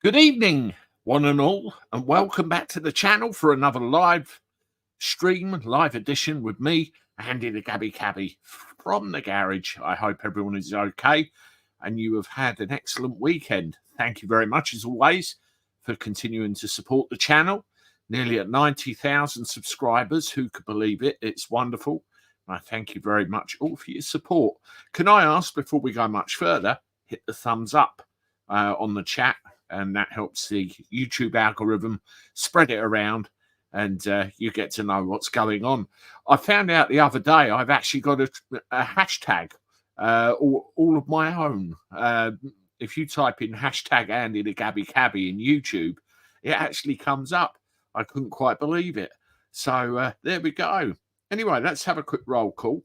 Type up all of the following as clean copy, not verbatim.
Good evening, one and all, and welcome back to the channel for another live stream, live edition with me, Andy the Gabby Cabby from the garage. I hope everyone is okay and you have had an excellent weekend. Thank you very much, as always, for continuing to support the channel. Nearly at 90,000 subscribers. Who could believe it? It's wonderful. I thank you very much all for your support. Can I ask, before we go much further, hit the thumbs up on the chat, and that helps the YouTube algorithm spread it around, and you get to know what's going on. I found out the other day I've actually got a hashtag all of my own. If you type in hashtag Andy the Gabby Cabby in YouTube, it actually comes up. I couldn't quite believe it. So there we go. Anyway, let's have a quick roll call,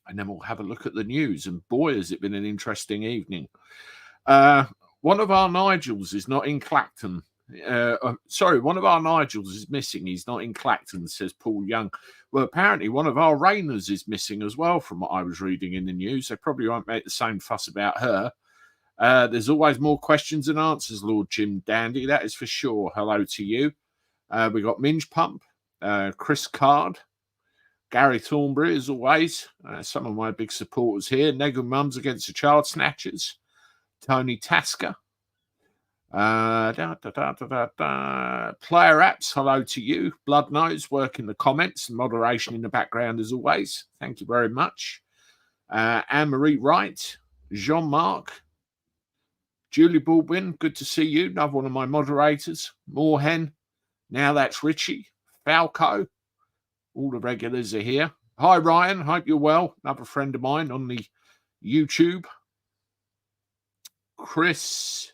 and then we'll have a look at the news. And boy, has it been an interesting evening. One of our Nigels is not in Clacton. Sorry, one of our Nigels is missing. He's not in Clacton, says Paul Young. Well, apparently one of our Rainers is missing as well, from what I was reading in the news. They probably won't make the same fuss about her. There's always more questions than answers, Lord Jim Dandy. That is for sure. Hello to you. We got Minge Pump, Chris Card, Gary Thornbury, as always. Some of my big supporters here. Negu Mums against the Child Snatchers. Tony Tasker. Player Apps, hello to you. Blood Nose, work in the comments and moderation in the background as always. Thank you very much. Anne-Marie Wright, Jean-Marc, Julie Baldwin, good to see you. Another one of my moderators. Moorhen, now that's Richie. Falco, all the regulars are here. Hi, Ryan, hope you're well. Another friend of mine on the YouTube. Chris,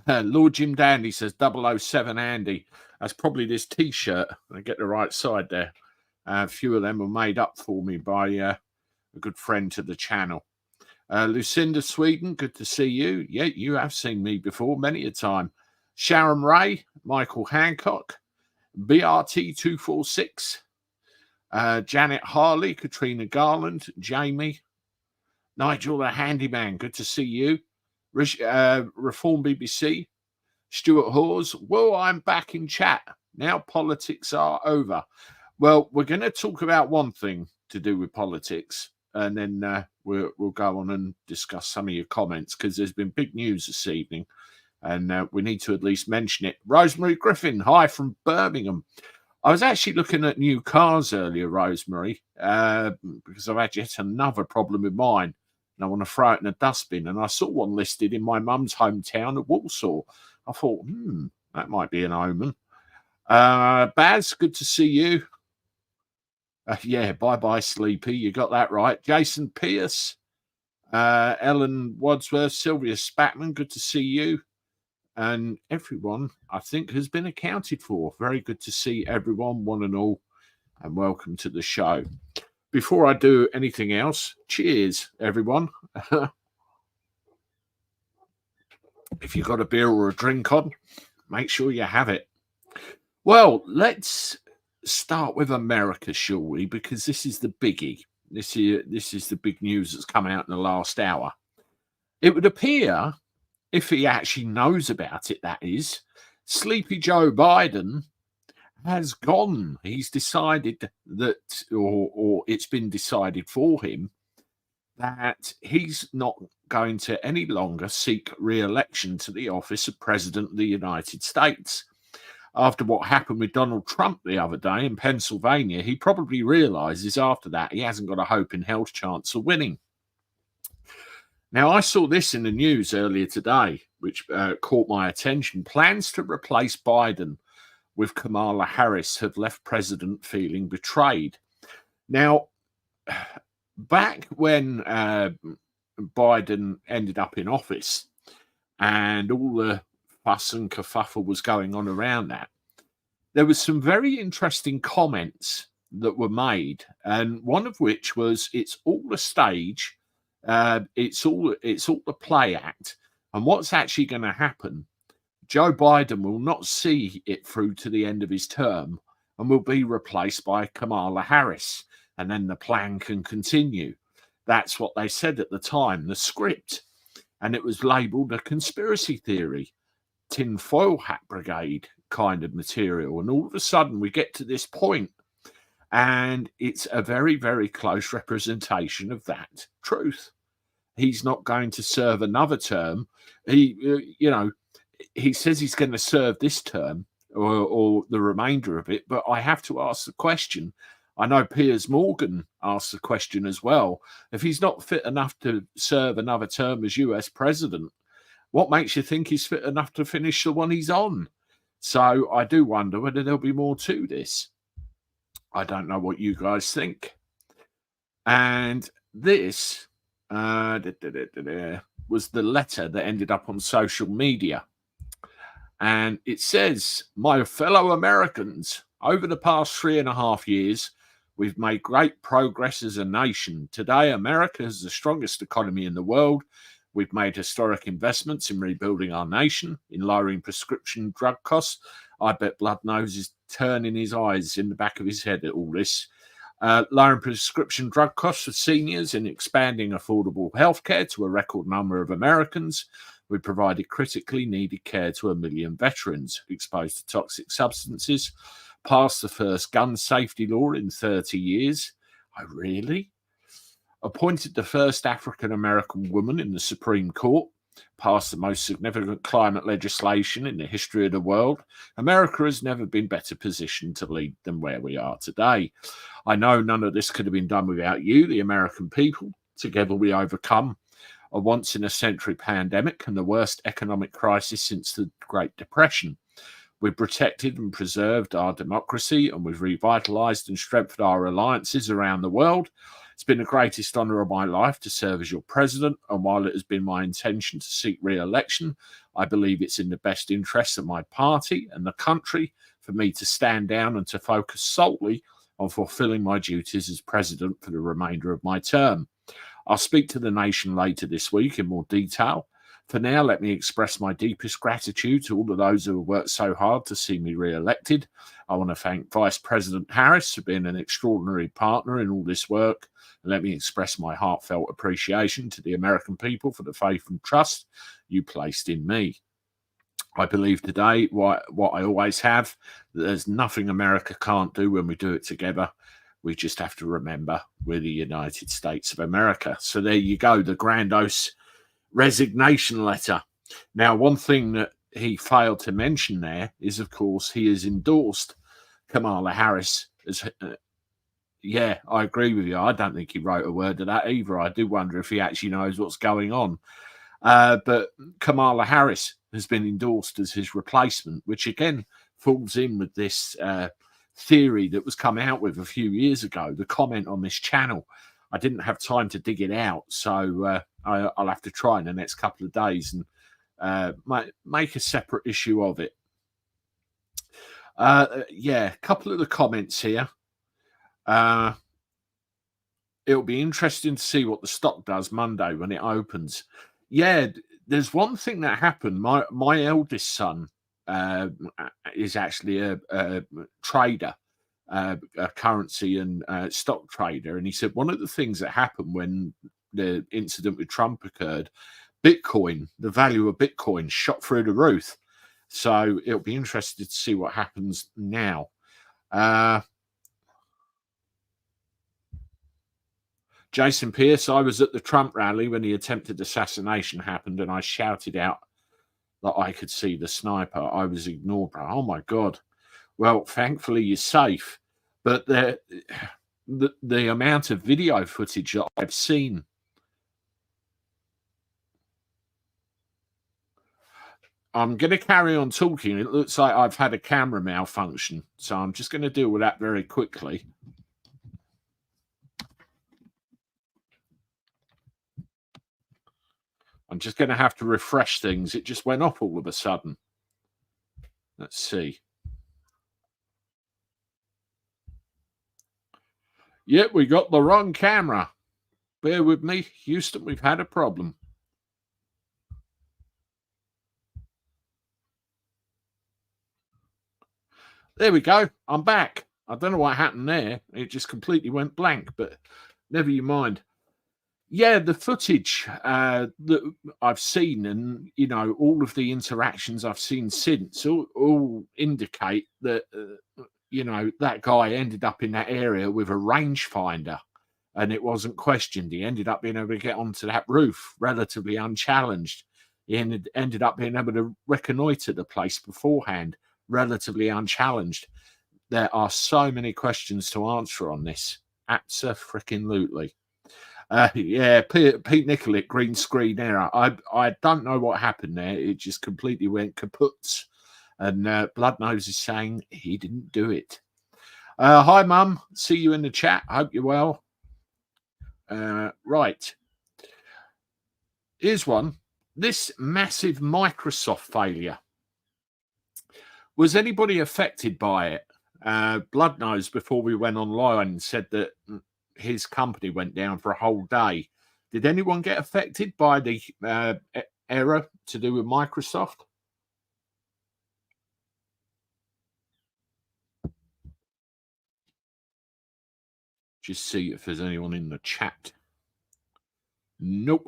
Lord Jim Dandy says 007 Andy. That's probably this T-shirt. I get the right side there. A few of them were made up for me by a good friend to the channel. Lucinda Sweden, good to see you. Yeah, you have seen me before many a time. Sharon Ray, Michael Hancock, BRT246, Janet Harley, Katrina Garland, Jamie, Nigel the Handyman, good to see you. Reform BBC, Stuart Hawes. Well, I'm back in chat. Now politics are over. Well, we're going to talk about one thing to do with politics, and then we'll go on and discuss some of your comments, because there's been big news this evening, and we need to at least mention it. Rosemary Griffin, hi from Birmingham. I was actually looking at new cars earlier, Rosemary, because I've had yet another problem with mine. And I want to throw it in a dustbin. And I saw one listed in my mum's hometown of Walsall. I thought, that might be an omen. Baz, good to see you. Yeah, bye-bye, Sleepy. You got that right. Jason Pierce, Ellen Wadsworth, Sylvia Spatman, good to see you. And everyone, I think, has been accounted for. Very good to see everyone, one and all. And welcome to the show. Before I do anything else, cheers, everyone. If you've got a beer or a drink on, make sure you have it. Well, let's start with America, shall we? Because this is the biggie. This is the big news that's come out in the last hour. It would appear, if he actually knows about it, that is, Sleepy Joe Biden has gone. He's decided that, or it's been decided for him, that he's not going to any longer seek re-election to the office of President of the United States. After what happened with Donald Trump the other day in Pennsylvania, he probably realizes after that he hasn't got a hope in hell's chance of winning. Now, I saw this in the news earlier today, which caught my attention. Plans to replace Biden with Kamala Harris have left President feeling betrayed. Now, back when Biden ended up in office and all the fuss and kerfuffle was going on around that, there was some very interesting comments that were made, and one of which was, it's all a stage, it's all the play act, and what's actually going to happen, Joe Biden will not see it through to the end of his term and will be replaced by Kamala Harris, and then the plan can continue. That's what they said at the time, the script. And it was labelled a conspiracy theory. tinfoil hat brigade kind of material. And all of a sudden we get to this point, and it's a very, very close representation of that truth. He's not going to serve another term. He says he's going to serve this term or the remainder of it, but I have to ask the question. I know Piers Morgan asked the question as well. If he's not fit enough to serve another term as US president, what makes you think he's fit enough to finish the one he's on? So I do wonder whether there'll be more to this. I don't know what you guys think. And this was the letter that ended up on social media. And it says, "My fellow Americans, over the past 3.5 years, we've made great progress as a nation. Today, America is the strongest economy in the world. We've made historic investments in rebuilding our nation, in lowering prescription drug costs." I bet Bloodnose is turning his eyes in the back of his head at all this. Lowering prescription drug costs for seniors and expanding affordable healthcare to a record number of Americans. We provided critically needed care to 1 million veterans exposed to toxic substances. Passed the first gun safety law in 30 years. Oh, really? Appointed the first African-American woman in the Supreme Court. Passed the most significant climate legislation in the history of the world. America has never been better positioned to lead than where we are today. I know none of this could have been done without you, the American people. Together we overcome a once-in-a-century pandemic and the worst economic crisis since the Great Depression. We've protected and preserved our democracy, and we've revitalized and strengthened our alliances around the world. It's been the greatest honor of my life to serve as your president, and while it has been my intention to seek re-election, I believe it's in the best interests of my party and the country for me to stand down and to focus solely on fulfilling my duties as president for the remainder of my term. I'll speak to the nation later this week in more detail. For now, let me express my deepest gratitude to all of those who have worked so hard to see me re-elected. I want to thank Vice President Harris for being an extraordinary partner in all this work. And let me express my heartfelt appreciation to the American people for the faith and trust you placed in me. I believe today, what I always have, that there's nothing America can't do when we do it together. We just have to remember we're the United States of America. So there you go, the grandiose resignation letter. Now, one thing that he failed to mention there is, of course, he has endorsed Kamala Harris as. Yeah, I agree with you. I don't think he wrote a word of that either. I do wonder if he actually knows what's going on. But Kamala Harris has been endorsed as his replacement, which again falls in with this theory that was come out with a few years ago, the comment on this channel. I didn't have time to dig it out, so I'll have to try in the next couple of days and make a separate issue of it. Yeah, a couple of the comments here. It'll be interesting to see what the stock does Monday when it opens. Yeah, there's one thing that happened. My eldest son is actually a trader, a currency and stock trader, and he said one of the things that happened when the incident with Trump occurred, Bitcoin, the value of Bitcoin shot through the roof. So it'll be interesting to see what happens now. Jason Pierce, I was at the Trump rally when the attempted assassination happened, and I shouted out that I could see the sniper. I was ignored. Oh, my God. Well, thankfully, you're safe. But the amount of video footage that I've seen, I'm going to carry on talking. It looks like I've had a camera malfunction, so I'm just going to deal with that very quickly. I'm just going to have to refresh things. It just went off all of a sudden. Let's see. Yep, we got the wrong camera. Bear with me. Houston, we've had a problem. There we go. I'm back. I don't know what happened there. It just completely went blank, but never you mind. Yeah, the footage that I've seen, and all of the interactions I've seen since, all indicate that that guy ended up in that area with a rangefinder, and it wasn't questioned. He ended up being able to get onto that roof relatively unchallenged. He ended up being able to reconnoiter the place beforehand, relatively unchallenged. There are so many questions to answer on this. Abso-freaking-lutely. Yeah, Pete Nicollet, green screen error. I don't know what happened there. It just completely went kaput. And Bloodnose is saying he didn't do it. Hi, Mum. See you in the chat. Hope you're well. Right. Here's one. This massive Microsoft failure. Was anybody affected by it? Bloodnose, before we went online, said that his company went down for a whole day. Did anyone get affected by the error to do with Microsoft? Just see if there's anyone in the chat. Nope.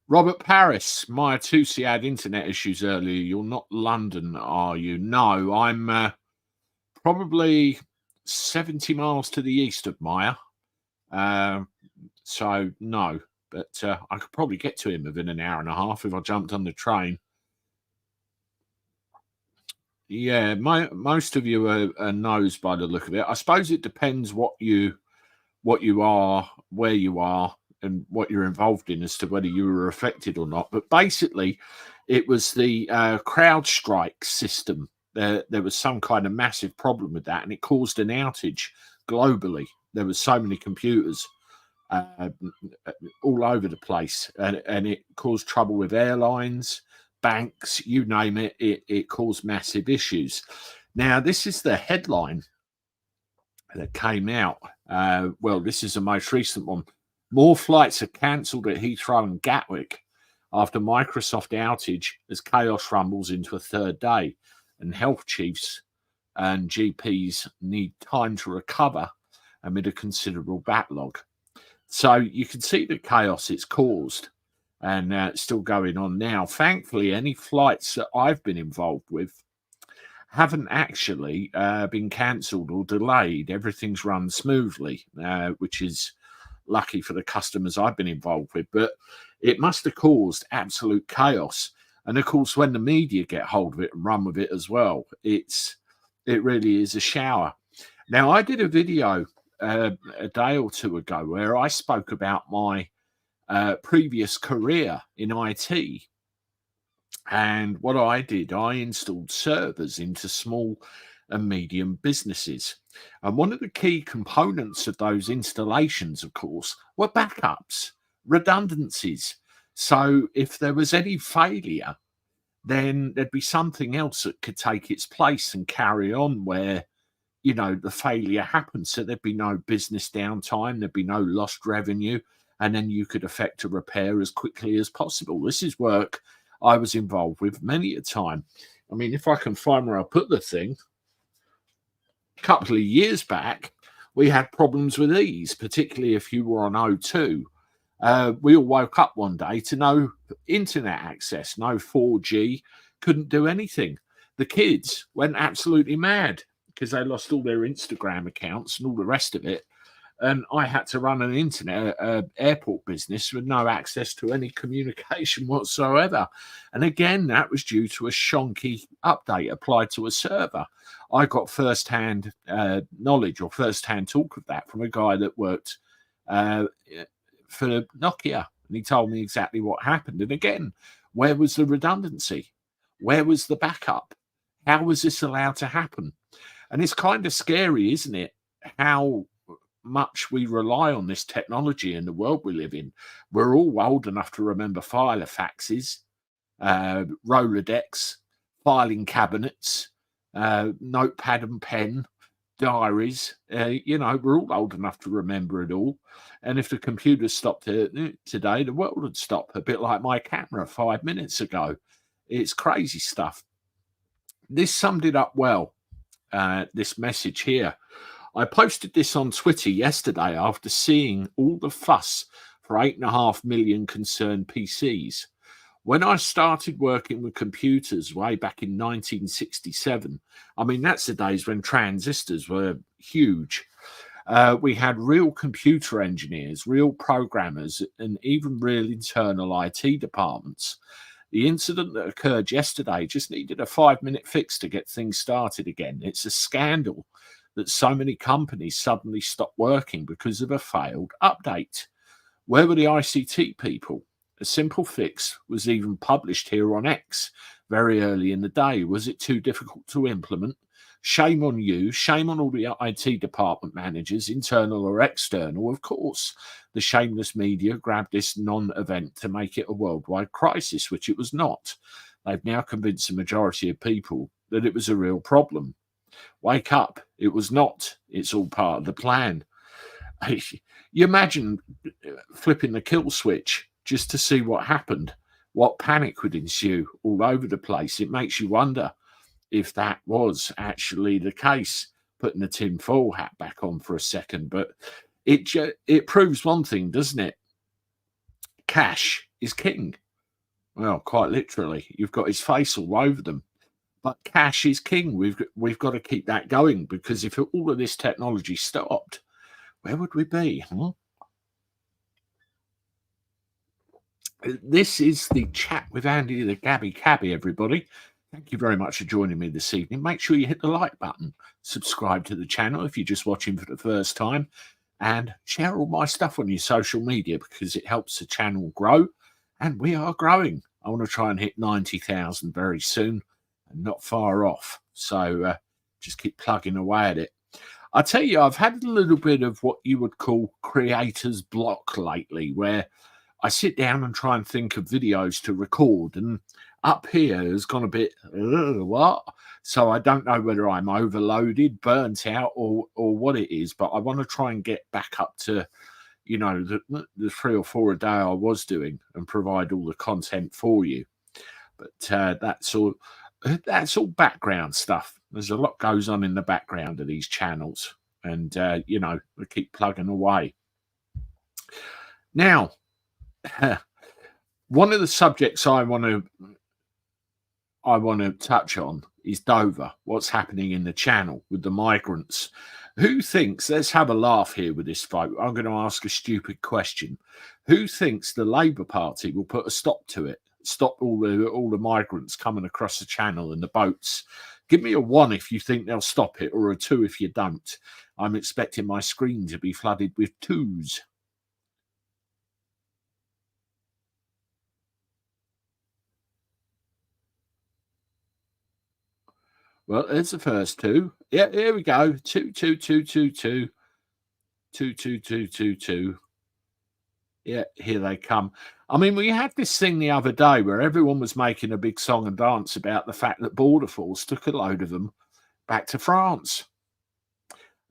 Robert Paris, Maya Tusi had internet issues earlier. You're not London, are you? No, I'm probably 70 miles to the east of Maya. So no, but I could probably get to him within an hour and a half if I jumped on the train. Yeah, most of you are no's by the look of it. I suppose it depends what you are, where you are, and what you're involved in as to whether you were affected or not. But basically, it was the CrowdStrike system. There was some kind of massive problem with that, and it caused an outage globally. There was so many computers all over the place, and it caused trouble with airlines, banks, you name it. It caused massive issues. Now, this is the headline that came out. Well, this is the most recent one. More flights are cancelled at Heathrow and Gatwick after Microsoft outage as chaos rumbles into a third day, and health chiefs and GPs need time to recover amid a considerable backlog. So you can see the chaos it's caused, and it's still going on now. Thankfully, any flights that I've been involved with haven't actually been cancelled or delayed. Everything's run smoothly, which is lucky for the customers I've been involved with. But it must have caused absolute chaos. And of course, when the media get hold of it and run with it as well, it really is a shower. Now, I did a video a day or two ago where I spoke about my previous career in IT. And what I did, I installed servers into small and medium businesses. And one of the key components of those installations, of course, were backups, redundancies. So if there was any failure, then there'd be something else that could take its place and carry on where, the failure happened. So there'd be no business downtime, there'd be no lost revenue, and then you could effect a repair as quickly as possible. This is work I was involved with many a time. I mean, if I can find where I put the thing, a couple of years back, we had problems with these, particularly if you were on O2. We all woke up one day to no internet access, no 4G, couldn't do anything. The kids went absolutely mad because they lost all their Instagram accounts and all the rest of it. And I had to run an internet airport business with no access to any communication whatsoever. And again, that was due to a shonky update applied to a server. I got first-hand knowledge or first-hand talk of that from a guy that worked for Nokia, and he told me exactly what happened. And again, where was the redundancy? Where was the backup? How was this allowed to happen? And it's kind of scary, isn't it? How much we rely on this technology in the world we live in. We're all old enough to remember filer faxes, Rolodex, filing cabinets, notepad and pen, diaries. We're all old enough to remember it all. And if the computer stopped today, the world would stop, a bit like my camera 5 minutes ago. It's crazy stuff. This summed it up well, this message here. I posted this on Twitter yesterday after seeing all the fuss for 8.5 million concerned PCs. When I started working with computers way back in 1967, I mean, that's the days when transistors were huge. We had real computer engineers, real programmers, and even real internal IT departments. The incident that occurred yesterday just needed a 5-minute fix to get things started again. It's a scandal that so many companies suddenly stopped working because of a failed update. Where were the ICT people? A simple fix was even published here on X very early in the day. Was it too difficult to implement? Shame on you. Shame on all the IT department managers, internal or external. Of course, the shameless media grabbed this non-event to make it a worldwide crisis, which it was not. They've now convinced the majority of people that it was a real problem. Wake up. It was not. It's all part of the plan. You imagine flipping the kill switch just to see what happened, what panic would ensue all over the place. It makes you wonder if that was actually the case, putting the tinfoil hat back on for a second. But it proves one thing, doesn't it? Cash is king. Well, quite literally. You've got his face all over them. But cash is king. We've got to keep that going, because if all of this technology stopped, where would we be? This is the chat with Andy, the Gabby Cabby, everybody. Thank you very much for joining me this evening. Make sure you hit the like button, subscribe to the channel if you're just watching for the first time, and share all my stuff on your social media, because it helps the channel grow, and we are growing. I want to try and hit 90,000 very soon, and not far off. So just keep plugging away at it. I tell you, I've had a little bit of what you would call creator's block lately, where I sit down and try and think of videos to record, and up here has gone a bit, what? So I don't know whether I'm overloaded, burnt out, or what it is, but I want to try and get back up to, you know, the 3 or 4 a day I was doing, and provide all the content for you. But that's all background stuff. There's a lot goes on in the background of these channels, and you know, we keep plugging away. Now, one of the subjects I want to touch on is Dover. What's happening in the channel with the migrants? Who thinks? Let's have a laugh here with this vote. I'm going to ask a stupid question. Who thinks the Labour Party will put a stop to it? Stop all the migrants coming across the channel and the boats. Give me a 1 if you think they'll stop it, or a 2 if you don't. I'm expecting my screen to be flooded with 2s. Well, there's the first 2. Yeah, here we go. 2, 2, 2, 2, 2. 2, 2, 2, 2, 2. Yeah, here they come. I mean, we had this thing the other day where everyone was making a big song and dance about the fact that Border Force took a load of them back to France.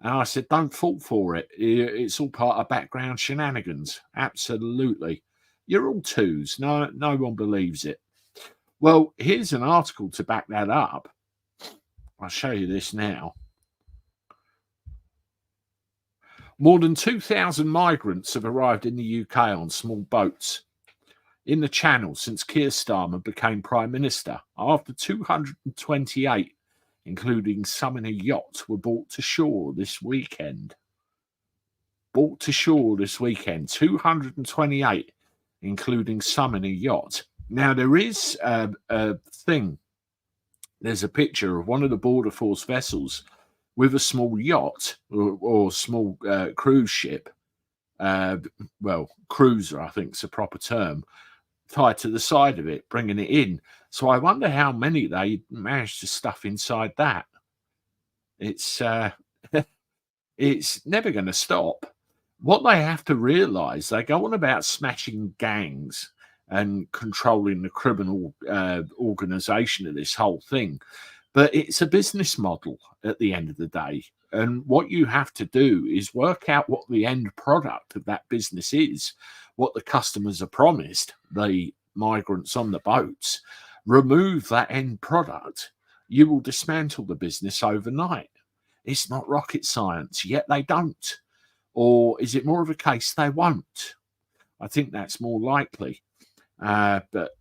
And I said, don't fall for it. It's all part of background shenanigans. Absolutely. You're all 2s. No one believes it. Well, here's an article to back that up. I'll show you this now. More than 2,000 migrants have arrived in the UK on small boats in the Channel since Keir Starmer became Prime Minister. After 228, including some in a yacht, were brought to shore this weekend. 228, including some in a yacht. Now, there is a thing. There's a picture of one of the Border Force vessels with a small yacht or small cruise ship. Well, cruiser, I think is the proper term, tied to the side of it, bringing it in. So I wonder how many they managed to stuff inside that. It's it's never going to stop. What they have to realise, they go on about smashing gangs and controlling the criminal organisation of this whole thing. But it's a business model at the end of the day. And what you have to do is work out what the end product of that business is, what the customers are promised, the migrants on the boats. Remove that end product, you will dismantle the business overnight. It's not rocket science, yet they don't. Or is it more of a case they won't? I think that's more likely. But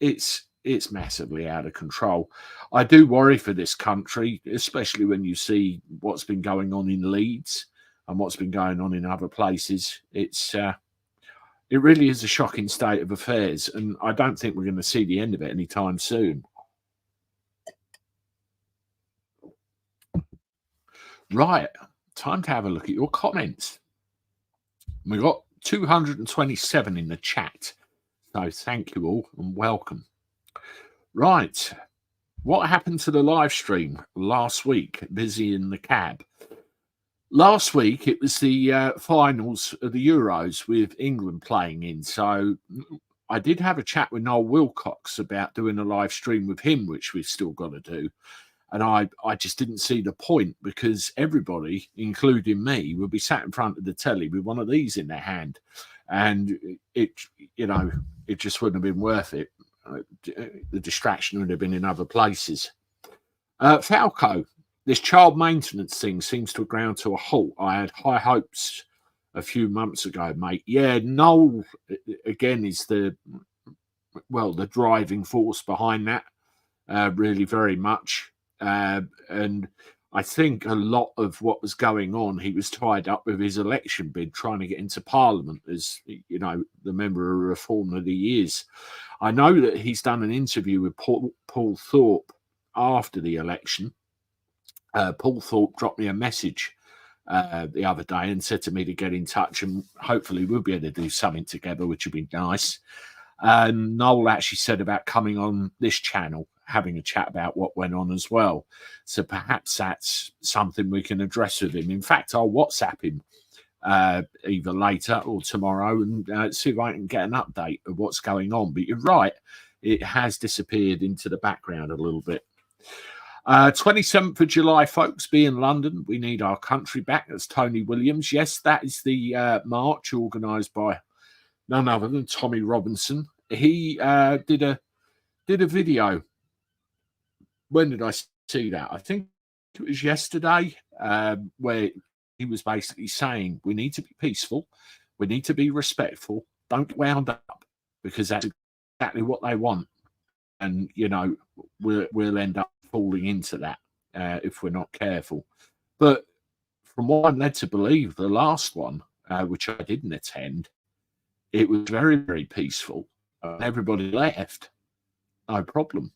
it's massively out of control. I do worry for this country, especially when you see what's been going on in Leeds and what's been going on in other places. It really is a shocking state of affairs, and I don't think we're going to see the end of it anytime soon. Right, time to have a look at your comments. We got 227 in the chat, so thank you all and welcome. Right, what happened to the live stream last week? Busy in the cab. Last week it was the finals of the Euros with England playing in, so I did have a chat with Noel Wilcox about doing a live stream with him, which we've still got to do. And I just didn't see the point, because everybody, including me, would be sat in front of the telly with one of these in their hand. And it just wouldn't have been worth it. The distraction would have been in other places. Falco, this child maintenance thing seems to have ground to a halt. I had high hopes a few months ago, mate. Yeah, Noel, again, is the driving force behind that, really very much. And I think a lot of what was going on, he was tied up with his election bid, trying to get into Parliament, as you know, the member of Reform that he is. I know that he's done an interview with Paul Thorpe after the election. Paul Thorpe dropped me a message the other day and said to me to get in touch, and hopefully we'll be able to do something together, which would be nice. Noel actually said about coming on this channel, having a chat about what went on as well. So perhaps that's something we can address with him. In fact, I'll WhatsApp him either later or tomorrow and see if I can get an update of what's going on. But you're right, it has disappeared into the background a little bit. 27th of July, folks, be in London. We need our country back. That's Tony Williams. Yes, that is the march organised by none other than Tommy Robinson. He did a video. When did I see that? I think it was yesterday, where he was basically saying we need to be peaceful, we need to be respectful, don't get wound up, because that's exactly what they want. And, you know, we'll end up falling into that if we're not careful. But from what I'm led to believe, the last one, which I didn't attend, it was very, very peaceful. Everybody left, no problem.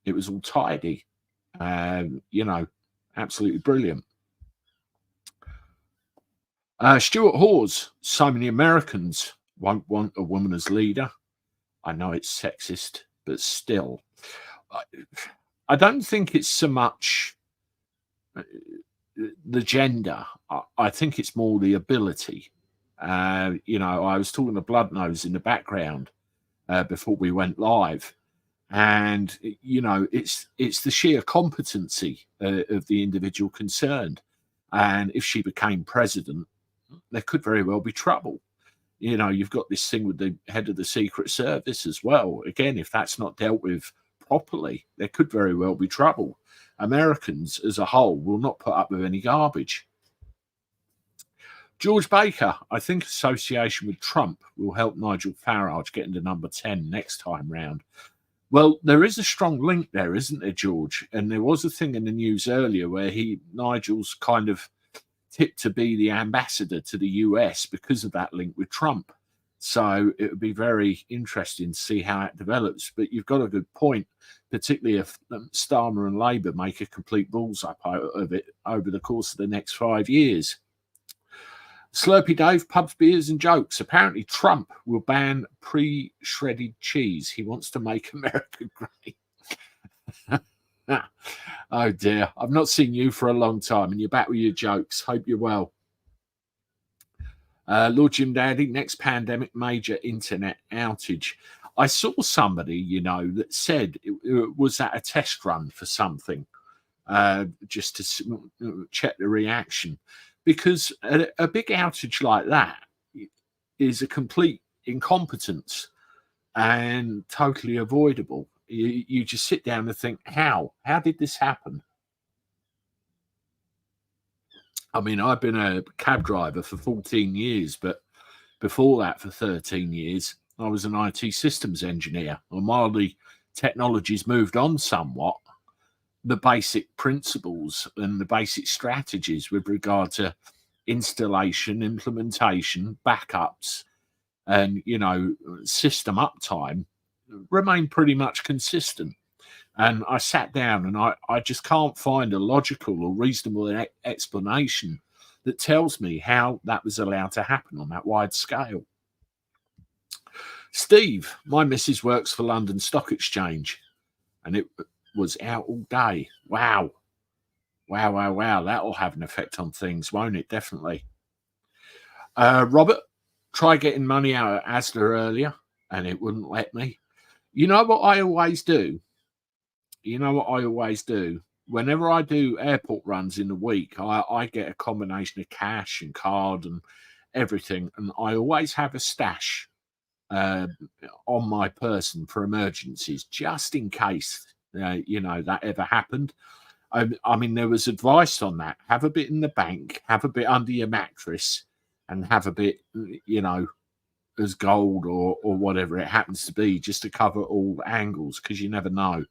It was all tidy, you know, absolutely brilliant. Stuart Hawes, so many Americans won't want a woman as leader. I know it's sexist, but still, I don't think it's so much the gender. I think it's more the ability. You know, I was talking to Bloodnose in the background before we went live. And, you know, it's the sheer competency of the individual concerned. And if she became president, there could very well be trouble. You know, you've got this thing with the head of the Secret Service as well. Again, if that's not dealt with properly, there could very well be trouble. Americans as a whole will not put up with any garbage. George Baker, I think association with Trump will help Nigel Farage get into number 10 next time round. Well, there is a strong link there, isn't there, George? And there was a thing in the news earlier where Nigel's kind of tipped to be the ambassador to the US because of that link with Trump. So it would be very interesting to see how it develops. But you've got a good point, particularly if Starmer and Labour make a complete bullseye of it over the course of the next 5 years. Slurpy Dave, pubs, beers and jokes. Apparently Trump will ban pre-shredded cheese. He wants to make America great. Oh dear, I've not seen you for a long time and you're back with your jokes. Hope you're well. Lord Jim Daddy, next pandemic, major internet outage. I saw somebody, you know, that said it was that a test run for something, just to check the reaction. Because a big outage like that is a complete incompetence and totally avoidable. You just sit down and think, how did this happen? I mean, I've been a cab driver for 14 years, but before that, for 13 years, I was an IT systems engineer. And while the technology's moved on somewhat, the basic principles and the basic strategies with regard to installation, implementation, backups, and system uptime remain pretty much consistent. And I sat down and I just can't find a logical or reasonable explanation that tells me how that was allowed to happen on that wide scale. Steve, my missus works for London Stock Exchange, and it was out all day. Wow. Wow, wow, wow. That'll have an effect on things, won't it? Definitely. Robert, try getting money out of Asda earlier, and it wouldn't let me. You know what I always do? Whenever I do airport runs in the week, I get a combination of cash and card and everything, and I always have a stash on my person for emergencies, just in case that ever happened. I mean, there was advice on that: have a bit in the bank, have a bit under your mattress, and have a bit, as gold or whatever it happens to be, just to cover all angles, because you never know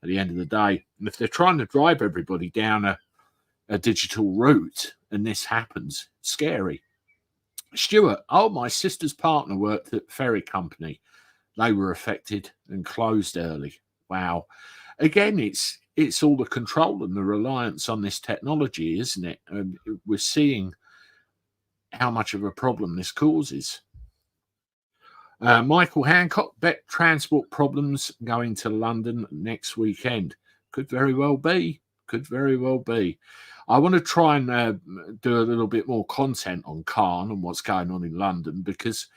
at the end of the day. And if they're trying to drive everybody down a digital route and this happens, scary. Stuart, oh, my sister's partner worked at ferry company. They were affected and closed early. Wow. Again, it's all the control and the reliance on this technology, isn't it? And we're seeing how much of a problem this causes. Michael Hancock, bet transport problems going to London next weekend. Could very well be. Could very well be. I want to try and do a little bit more content on Khan and what's going on in London, because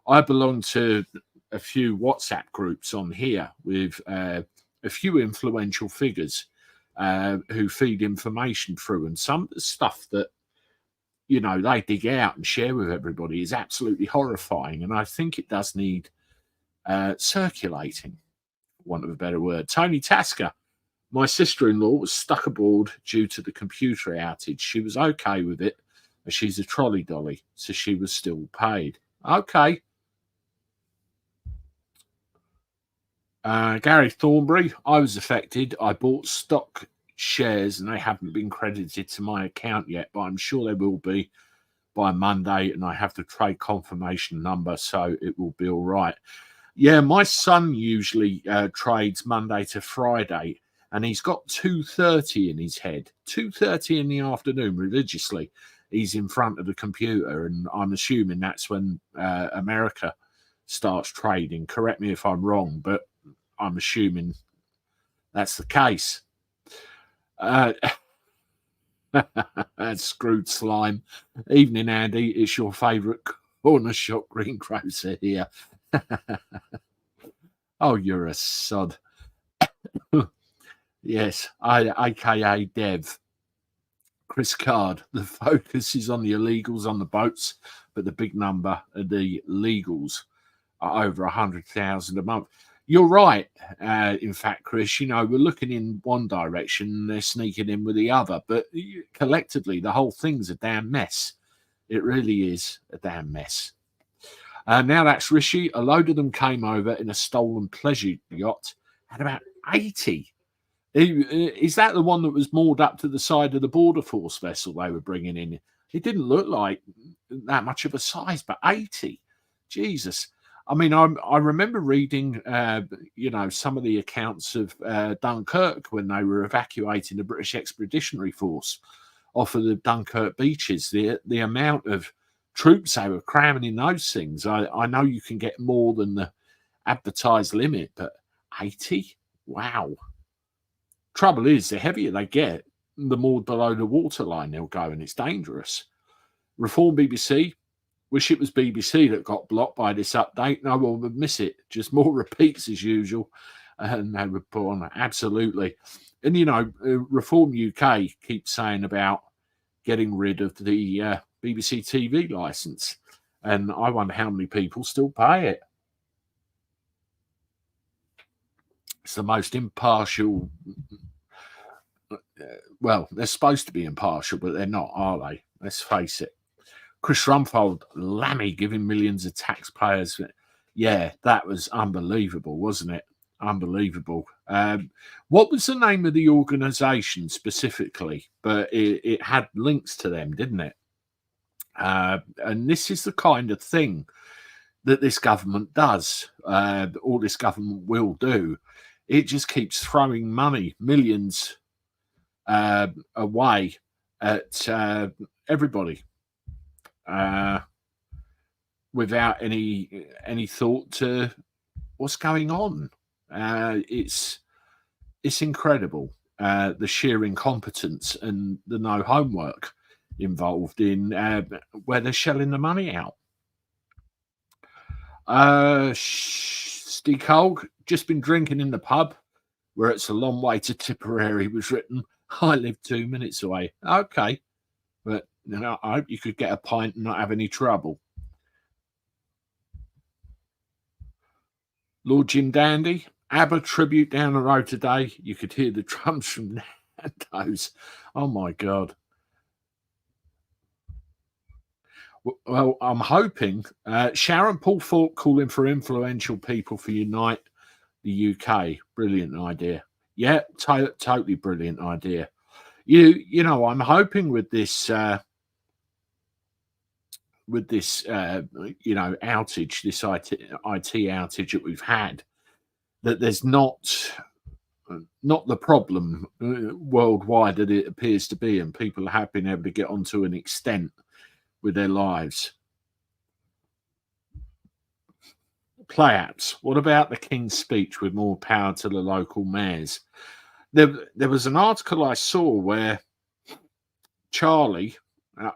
I belong to a few WhatsApp groups on here with a few influential figures who feed information through, and some of the stuff that they dig out and share with everybody is absolutely horrifying, and I think it does need circulating, for want of a better word. Tony Tasker, my sister-in-law was stuck aboard due to the computer outage. She was okay with it, as she's a trolley dolly, so she was still paid. Okay. Gary Thornbury, I was affected. I bought stock shares and they haven't been credited to my account yet, but I'm sure they will be by Monday, and I have the trade confirmation number, so it will be all right. Yeah, my son usually trades Monday to Friday, and he's got 2:30 in his head. 2:30 in the afternoon, religiously, he's in front of the computer, and I'm assuming that's when America starts trading. Correct me if I'm wrong, but I'm assuming that's the case. Screwed slime. Evening, Andy. It's your favourite corner shop greengrocer here. Oh, you're a sod. Yes, aka Dev. Chris Card. The focus is on the illegals on the boats, but the big number of the legals are over 100,000 a month. You're right. In fact, Chris, we're looking in one direction and they're sneaking in with the other. But collectively, the whole thing's a damn mess. It really is a damn mess. Now that's Rishi. A load of them came over in a stolen pleasure yacht. Had about 80. Is that the one that was moored up to the side of the Border Force vessel they were bringing in? It didn't look like that much of a size, but 80. Jesus. I mean, I remember reading, some of the accounts of Dunkirk when they were evacuating the British Expeditionary Force off of the Dunkirk beaches. The amount of troops they were cramming in those things. I know you can get more than the advertised limit, but 80? Wow. Trouble is, the heavier they get, the more below the waterline they'll go, and it's dangerous. Reform BBC. Wish it was BBC that got blocked by this update. No one would miss it. Just more repeats as usual. And they would put on absolutely. And, Reform UK keeps saying about getting rid of the BBC TV license. And I wonder how many people still pay it. It's the most impartial well, they're supposed to be impartial, but they're not, are they? Let's face it. Chris Rumfold, Lammy giving millions of taxpayers. Yeah, that was unbelievable, wasn't it? Unbelievable. What was the name of the organisation specifically? But it had links to them, didn't it? And this is the kind of thing that this government does, or this government will do. It just keeps throwing money, millions, away at everybody, without any thought to what's going on. It's incredible, the sheer incompetence and the no homework involved in where they're shelling the money out. Steve Cole, just been drinking in the pub where it's a long way to Tipperary was written. I live 2 minutes away. Okay. But I hope you could get a pint and not have any trouble. Lord Jim Dandy, ABBA tribute down the road today. You could hear the drums from Nando's. Oh my God. Well, I'm hoping Sharon Paul Falk calling for influential people for Unite the UK. Brilliant idea. Yeah, totally brilliant idea. You know, I'm hoping with this outage, this IT outage that we've had, that there's not the problem worldwide that it appears to be, and people have been able to get on to an extent with their lives. Play apps. What about the King's speech with more power to the local mayors? There was an article I saw where Charlie,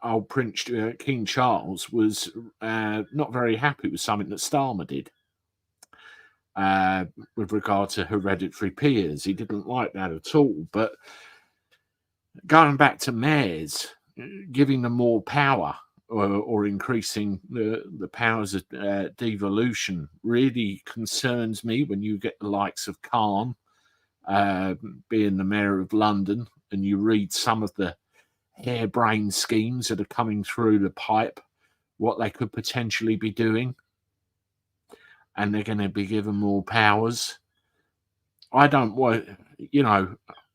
old Prince King Charles, was not very happy with something that Starmer did with regard to hereditary peers. He didn't like that at all. But going back to mayors, giving them more power or increasing the powers of devolution really concerns me when you get the likes of Khan being the mayor of London, and you read some of the harebrained schemes that are coming through the pipe, what they could potentially be doing, and they're going to be given more powers. I don't want,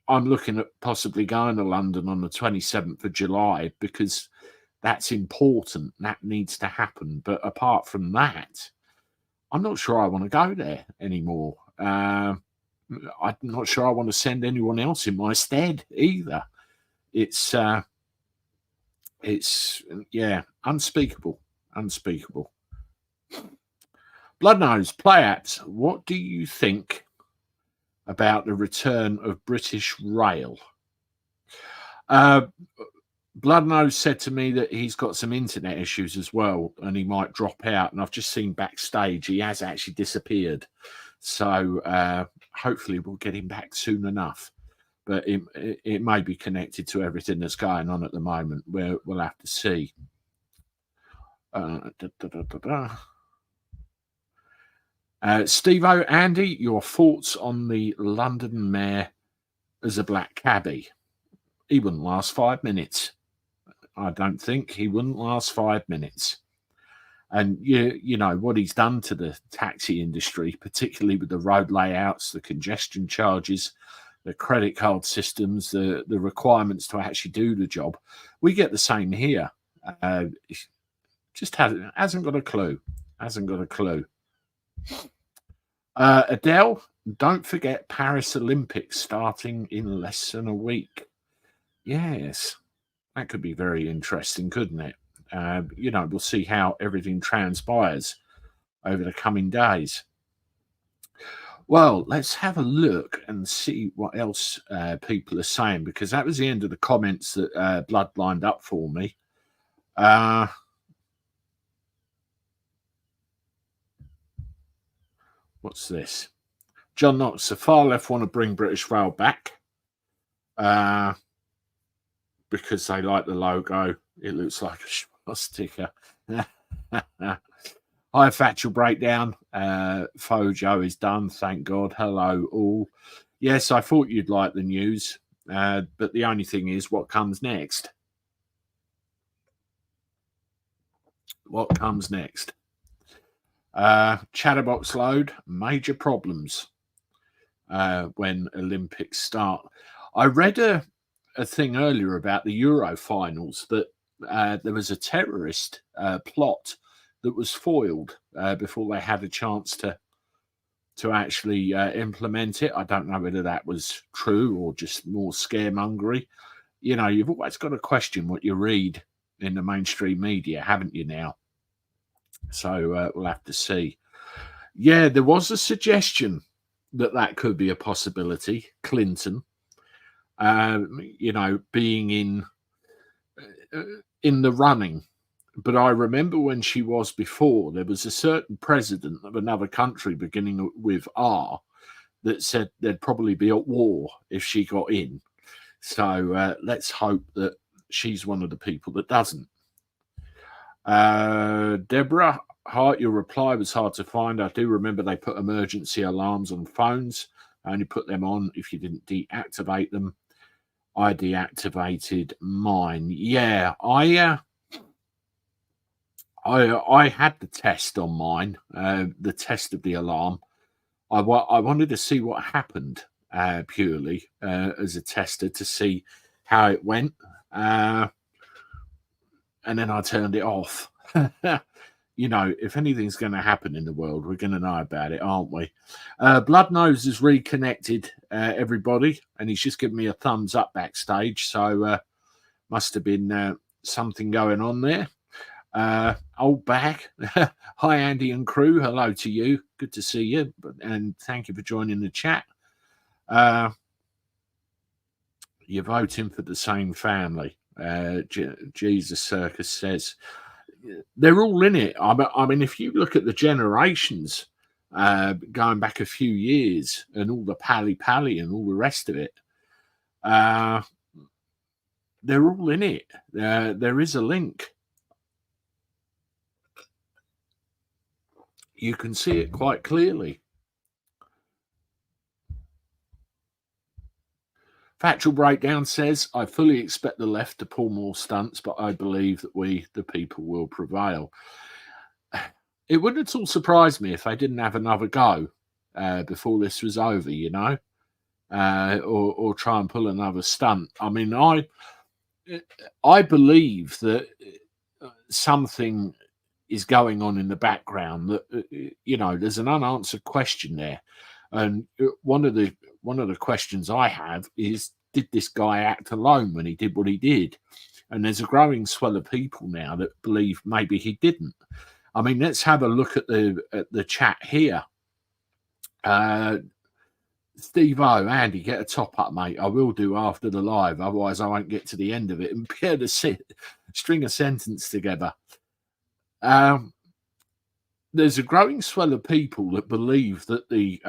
I'm looking at possibly going to London on the 27th of July because that's important. That needs to happen. But apart from that, I'm not sure I want to go there anymore. I'm not sure I want to send anyone else in my stead either. It's unspeakable. Bloodnose, play apps. What do you think about the return of British Rail? Bloodnose said to me that he's got some internet issues as well, and he might drop out. And I've just seen backstage he has actually disappeared. So hopefully we'll get him back soon enough. But it may be connected to everything that's going on at the moment. We'll have to see. Steve-O, Andy, your thoughts on the London mayor as a black cabbie? He wouldn't last 5 minutes. I don't think he wouldn't last 5 minutes. And you know what he's done to the taxi industry, particularly with the road layouts, the congestion charges, the credit card systems, the requirements to actually do the job. We get the same here. Just hasn't got a clue. Adele, don't forget Paris Olympics starting in less than a week. Yes, that could be very interesting, couldn't it? We'll see how everything transpires over the coming days. Well, let's have a look and see what else people are saying, because that was the end of the comments that Blood lined up for me. What's this? John Knox, the far left want to bring British Rail back because they like the logo. It looks like a sticker. Hi, Factual Breakdown. Fojo is done, thank God. Hello, all. Yes, I thought you'd like the news. But the only thing is, what comes next? What comes next? Chatterbox load, major problems when Olympics start. I read a thing earlier about the Euro finals that there was a terrorist plot that was foiled before they had a chance to actually implement it. I don't know whether that was true or just more scaremongery. You know, you've always got to question what you read in the mainstream media, haven't you now? So we'll have to see. Yeah, there was a suggestion that that could be a possibility. Clinton, you know, being in the running. But I remember when she was before, there was a certain president of another country beginning with R that said there'd probably be a war if she got in. So let's hope that she's one of the people that doesn't. Deborah Hart, your reply was hard to find. I do remember they put emergency alarms on phones. I only put them on if you didn't deactivate them. I deactivated mine. Yeah, I had the test on mine, the test of the alarm. I wanted to see what happened purely as a tester to see how it went. And then I turned it off. You know, if anything's going to happen in the world, we're going to know about it, aren't we? Bloodnose has reconnected, everybody, and he's just given me a thumbs up backstage. So must have been something going on there. Old bag. Hi, Andy and crew. Hello to you. Good to see you. And thank you for joining the chat. You're voting for the same family. Jesus Circus says they're all in it. I mean, if you look at the generations going back a few years and all the pally and all the rest of it, they're all in it. There is a link. You can see it quite clearly. Factual Breakdown says, I fully expect the left to pull more stunts, but I believe that we, the people, will prevail. It wouldn't at all surprise me if they didn't have another go before this was over, you know, or try and pull another stunt. I mean, I believe that something is going on in the background, that you know, there's an unanswered question there. And one of the questions I have is, did this guy act alone when he did what he did? And there's a growing swell of people now that believe maybe he didn't. I mean, let's have a look at the chat here. Steve O, Andy, get a top up, mate. I will do after the live, otherwise I won't get to the end of it and be able to string a sentence together. There's a growing swell of people that believe that the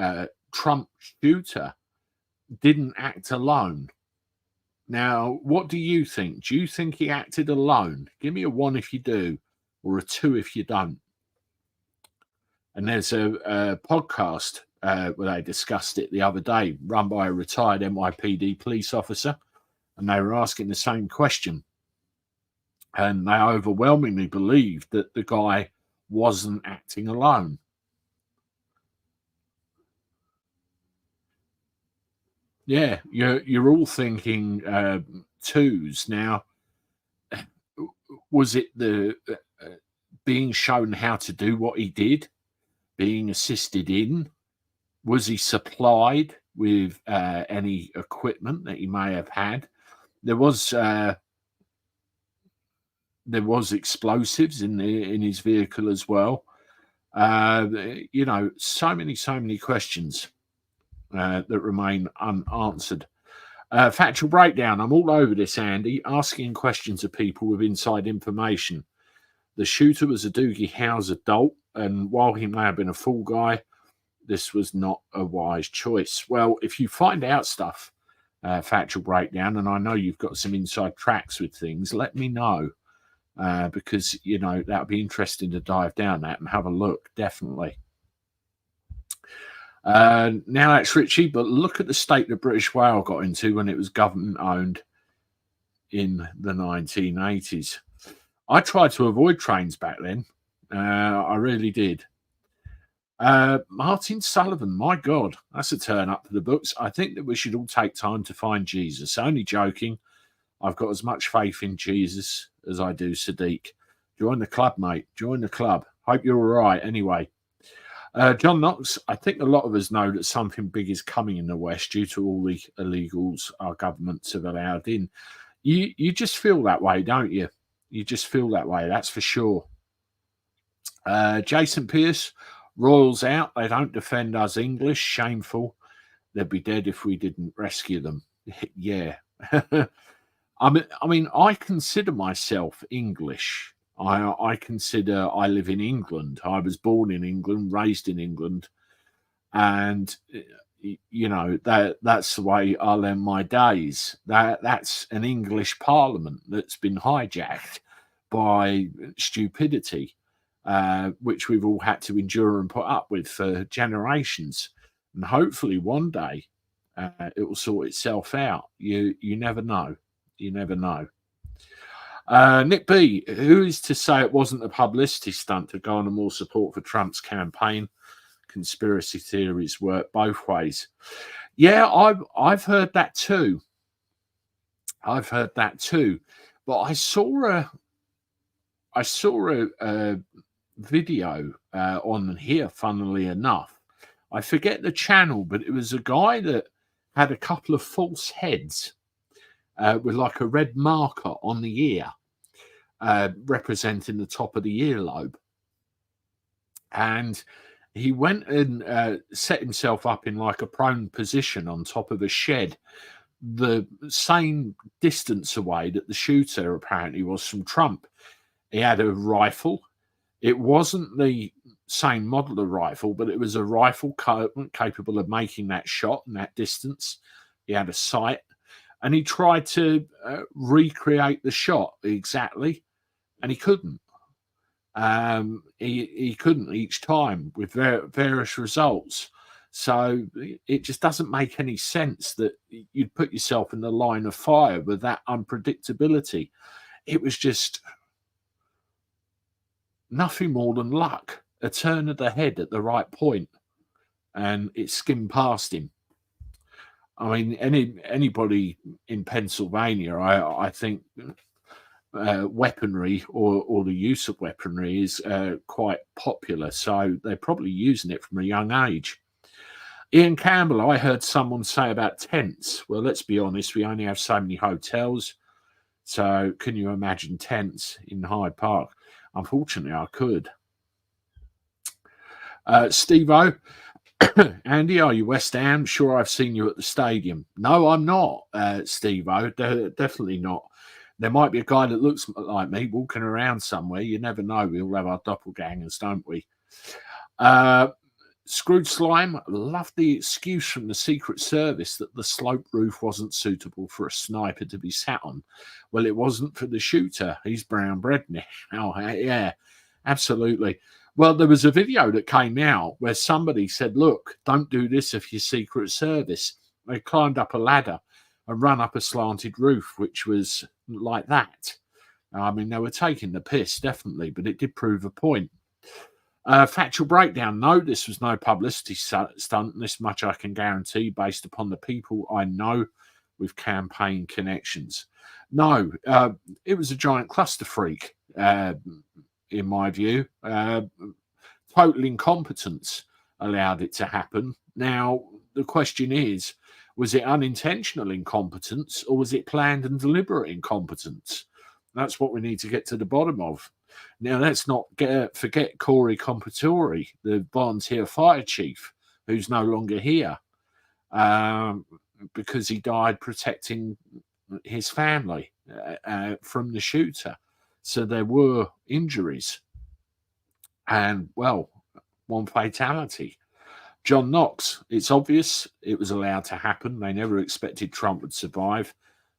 Trump shooter didn't act alone. Now, what do you think? Do you think he acted alone? Give me a 1 if you do, or a 2 if you don't. And there's a podcast where they discussed it the other day, run by a retired NYPD police officer, and they were asking the same question. And they overwhelmingly believed that the guy wasn't acting alone. Yeah, you're all thinking 2s now. Was it the being shown how to do what he did, being assisted in? Was he supplied with any equipment that he may have had? There was explosives in his vehicle as well. You know, so many questions that remain unanswered. Factual Breakdown. I'm all over this, Andy, asking questions of people with inside information. The shooter was a Doogie Howser adult, and while he may have been a fool guy, this was not a wise choice. Well, if you find out stuff, Factual Breakdown, and I know you've got some inside tracks with things, let me know. Because, you know, that would be interesting to dive down that and have a look, definitely. Now that's Richie, but look at the state the British Rail got into when it was government owned in the 1980s. I tried to avoid trains back then. I really did. Martin Sullivan, my God, that's a turn up for the books. I think that we should all take time to find Jesus. Only joking. I've got as much faith in Jesus as I do Sadiq. Join the club, mate. Join the club. Hope you're all right. Anyway, John Knox, I think a lot of us know that something big is coming in the West due to all the illegals our governments have allowed in. You just feel that way, don't you? You just feel that way, that's for sure. Jason Pierce, Royals out. They don't defend us English. Shameful. They'd be dead if we didn't rescue them. Yeah. I mean, I consider myself English. I consider I live in England. I was born in England, raised in England, and you know that's the way I'll end my days. That's an English Parliament that's been hijacked by stupidity, which we've all had to endure and put up with for generations. And hopefully one day it will sort itself out. You never know. You never know. Nick B, who is to say it wasn't a publicity stunt to garner more support for Trump's campaign? Conspiracy theories work both ways. Yeah, I've heard that too. I've heard that too. But I saw a video on here, funnily enough. I forget the channel, but it was a guy that had a couple of false heads with like a red marker on the ear, representing the top of the earlobe. And he went and set himself up in like a prone position on top of a shed, the same distance away that the shooter apparently was from Trump. He had a rifle. It wasn't the same model of rifle, but it was a rifle capable of making that shot and that distance. He had a sight, and he tried to recreate the shot exactly, and he couldn't. He couldn't each time with various results. So it just doesn't make any sense that you'd put yourself in the line of fire with that unpredictability. It was just nothing more than luck, a turn of the head at the right point, and it skimmed past him. I mean, anybody in Pennsylvania, I think weaponry or the use of weaponry is quite popular, so they're probably using it from a young age. Ian Campbell, I heard someone say about tents. Well, let's be honest, we only have so many hotels, so can you imagine tents in Hyde Park? Unfortunately, I could. Steve-O, Andy, are you West Ham? Sure, I've seen you at the stadium. No, I'm not, Steve-O, definitely not. There might be a guy that looks like me walking around somewhere. You never know. We all have our doppelgangers, don't we? Scrooge Slime, loved the excuse from the Secret Service that the slope roof wasn't suitable for a sniper to be sat on. Well, it wasn't for the shooter. He's brown bread now. Oh, yeah, absolutely. Well, there was a video that came out where somebody said, look, don't do this if you're Secret Service. They climbed up a ladder and run up a slanted roof, which was like that. I mean, they were taking the piss, definitely, but it did prove a point. Factual breakdown. No, this was no publicity stunt. This much I can guarantee based upon the people I know with campaign connections. No, it was a giant cluster freak, in my view. Total incompetence allowed it to happen. Now, the question is, was it unintentional incompetence or was it planned and deliberate incompetence? That's what we need to get to the bottom of. Now, let's not forget Corey Compatore, the volunteer fire chief, who's no longer here because he died protecting his family from the shooter. So there were injuries and, well, one fatality. John Knox, it's obvious it was allowed to happen. They never expected Trump would survive.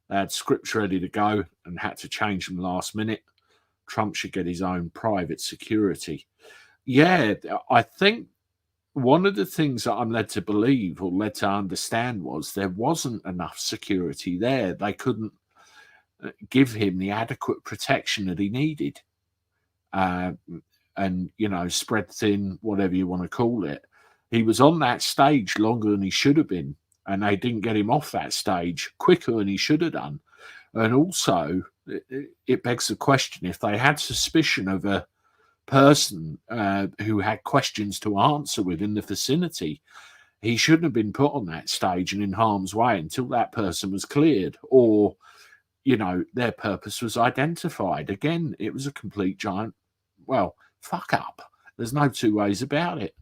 They had scripts ready to go and had to change them last minute. Trump should get his own private security. Yeah, I think one of the things that I'm led to believe or led to understand was there wasn't enough security there. They couldn't give him the adequate protection that he needed. And, spread thin, whatever you want to call it. He was on that stage longer than he should have been, and they didn't get him off that stage quicker than he should have done. And also, it begs the question, if they had suspicion of a person who had questions to answer within the vicinity, he shouldn't have been put on that stage and in harm's way until that person was cleared, or their purpose was identified. Again, it was a complete giant, fuck up. There's no two ways about it.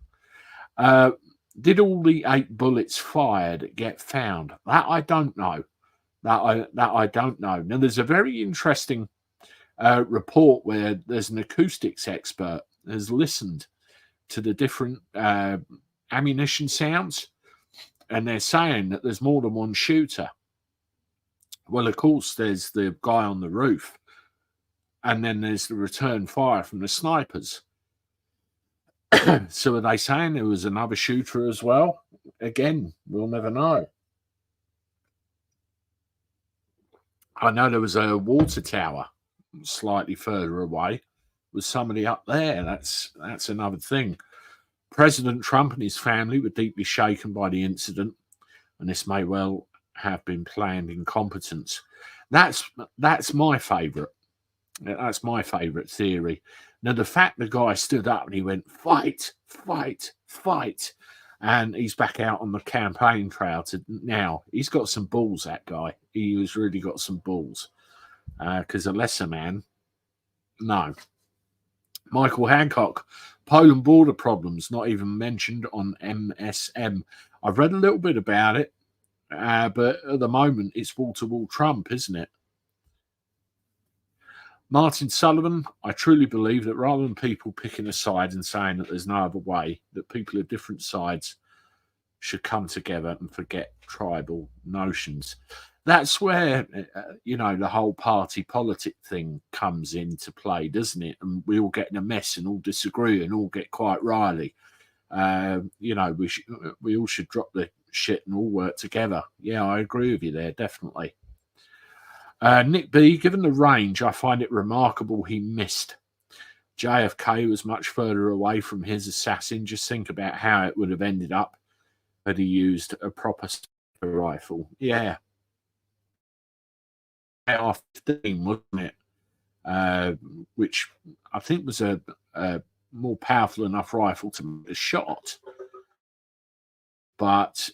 Did all the 8 bullets fired get found? That I don't know. That I don't know. Now, there's a very interesting report where there's an acoustics expert has listened to the different ammunition sounds, and they're saying that there's more than one shooter. Well, of course, there's the guy on the roof, and then there's the return fire from the snipers. So are they saying there was another shooter as well? Again, we'll never know. I know there was a water tower slightly further away with somebody up there. That's another thing. President Trump and his family were deeply shaken by the incident, and this may well have been planned incompetence. That's my favourite. That's my favourite theory. Now, the fact the guy stood up and he went, fight, fight, fight, and he's back out on the campaign trail now. He's got some balls, that guy. He has really got some balls. Because a lesser man, no. Michael Hancock, Poland border problems, not even mentioned on MSM. I've read a little bit about it, but at the moment it's wall-to-wall Trump, isn't it? Martin Sullivan, I truly believe that rather than people picking a side and saying that there's no other way, that people of different sides should come together and forget tribal notions. That's where, the whole party politic thing comes into play, doesn't it? And we all get in a mess and all disagree and all get quite riley. We all should drop the shit and all work together. Yeah, I agree with you there, definitely. Nick B, given the range, I find it remarkable he missed. JFK was much further away from his assassin. Just think about how it would have ended up had he used a proper rifle. Yeah. AR-15, wasn't it? Which I think was a more powerful enough rifle to make a shot, but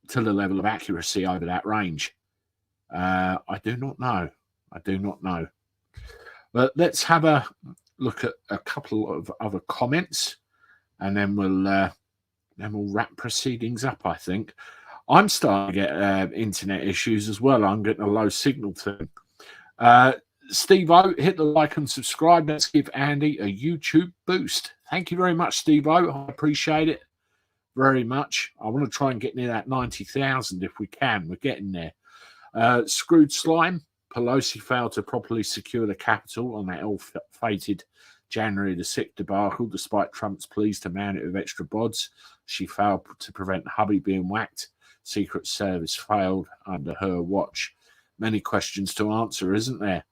to the level of accuracy over that range. I do not know. But let's have a look at a couple of other comments, and then we'll wrap proceedings up. I think I'm starting to get internet issues as well. I'm getting a low signal thing. Steve O, hit the like and subscribe. Let's give Andy a YouTube boost. Thank you very much, Steve O. I appreciate it very much. I want to try and get near that 90,000 if we can. We're getting there. Screwed Slime, Pelosi failed to properly secure the Capitol on that ill-fated January the 6th debacle, despite Trump's pleas to mount it with extra bods. She failed to prevent hubby being whacked. Secret Service failed under her watch. Many questions to answer, isn't there?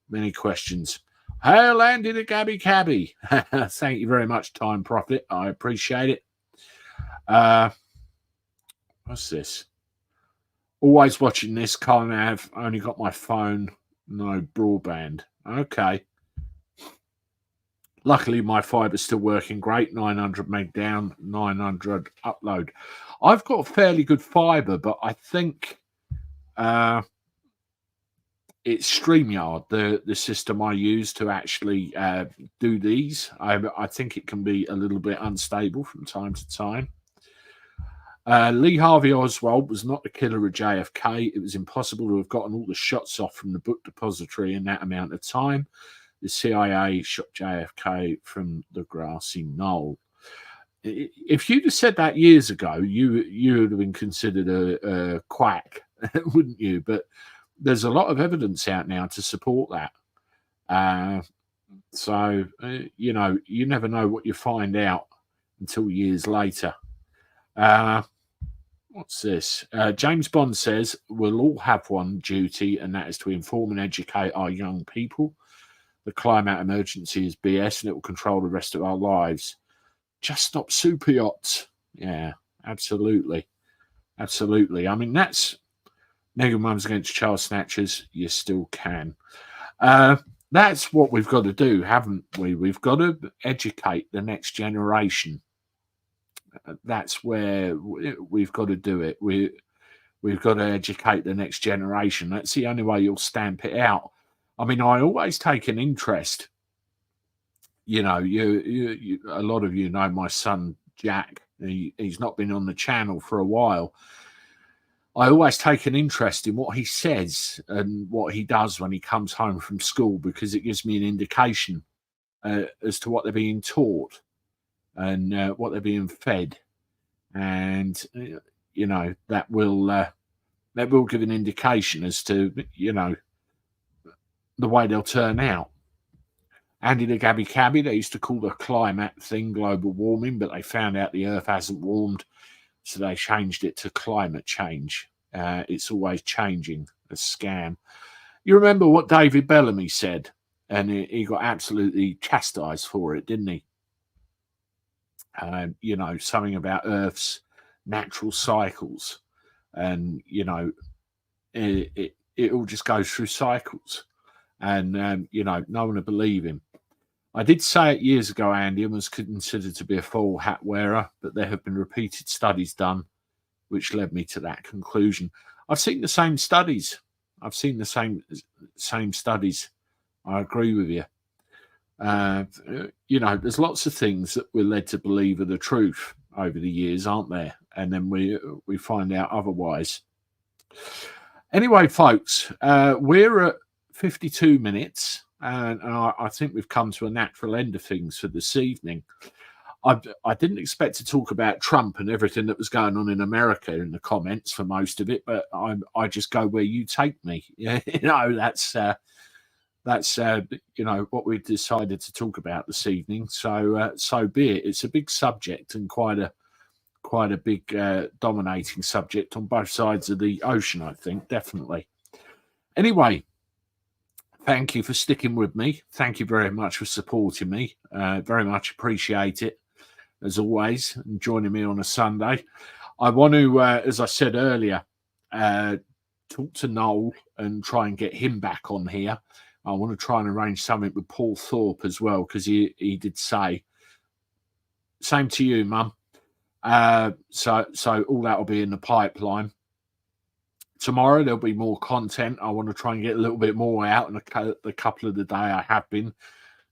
Many questions. Hail Andy the Gabby Cabby. Thank you very much, Time Prophet. I appreciate it. What's this? Always watching this, can't have. Only got my phone, no broadband. Okay. Luckily, my fiber's still working great. 900 meg down, 900 upload. I've got fairly good fiber, but I think it's StreamYard, the system I use to actually do these. I think it can be a little bit unstable from time to time. Lee Harvey Oswald was not the killer of JFK. It was impossible to have gotten all the shots off from the book depository in that amount of time. The CIA shot JFK from the grassy knoll. If you'd have said that years ago, you would have been considered a quack, wouldn't you? But there's a lot of evidence out now to support that. So, you never know what you find out until years later. What's this? James Bond says we'll all have one duty, and that is to inform and educate our young people. The climate emergency is BS, and it will control the rest of our lives. Just stop super yachts. Yeah, absolutely. Absolutely. I mean, that's Mega Mums Against Child Snatchers. You still can. That's what we've got to do, haven't we? We've got to educate the next generation. That's where we've got to do it. We've got to educate the next generation. That's the only way you'll stamp it out. I mean, I always take an interest. You know, you a lot of you know my son Jack. He's not been on the channel for a while. I always take an interest in what he says and what he does when he comes home from school, because it gives me an indication as to what they're being taught and what they're being fed, and you know that will give an indication as to the way they'll turn out. Andy the Gabby Cabby, they used to call the climate thing global warming, but they found out the Earth hasn't warmed, so they changed it to climate change. It's always changing, a scam. You remember what David Bellamy said, and he got absolutely chastised for it, didn't he? Something about Earth's natural cycles, and it all just goes through cycles, and no one would believe him. I did say it years ago, Andy, and was considered to be a full hat wearer, but there have been repeated studies done which led me to that conclusion. I've seen the same studies. Same studies. I agree with you. There's lots of things that we're led to believe are the truth over the years, aren't there? And then we find out otherwise. Anyway, folks, we're at 52 minutes, and I think we've come to a natural end of things for this evening. I didn't expect to talk about Trump and everything that was going on in America in the comments for most of it, but I just go where you take me. That's what we decided to talk about this evening. So be it. It's a big subject and quite a big dominating subject on both sides of the ocean, I think, definitely. Anyway, thank you for sticking with me. Thank you very much for supporting me. Very much appreciate it, as always, and joining me on a Sunday. I want to, as I said earlier, talk to Noel and try and get him back on here. I want to try and arrange something with Paul Thorpe as well, because he did say, same to you, Mum. So all that will be in the pipeline. Tomorrow there'll be more content. I want to try and get a little bit more out in the couple of the day I have been,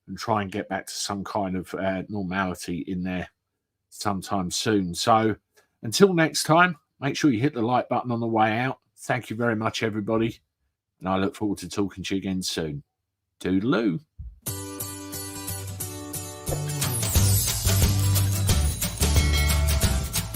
and try and get back to some kind of normality in there sometime soon. So until next time, make sure you hit the like button on the way out. Thank you very much, everybody, and I look forward to talking to you again soon. Toodaloo.